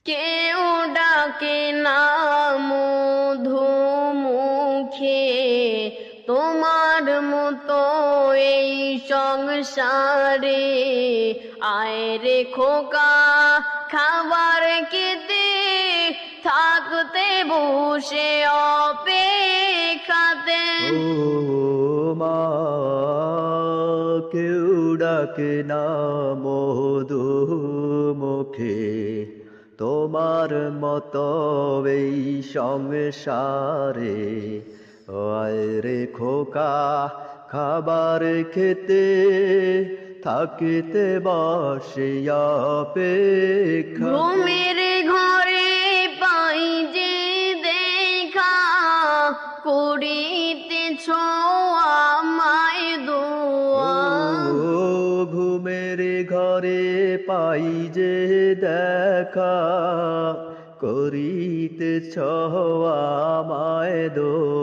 কেউ ডাকে না মধুমুখে, তোমার মতো এই সংসারে। আয় রে খোকা খাবার খেতে, থাকতে বসে অপেক্ষাতে। ও মা, কেউ ডাকে না মধু মুখে, তোমার মতো এই সংসারে। আয় রে খোকা খাবার খেতে, থাকিতে বসে অপেক্ষা। ঘুমের ঘরে পাই যে দেখা, করিতেছ আমায় দোয়া। ও ঘুমের ঘরে পাই যে দেখা, করিতেছ আমায় দোয়া।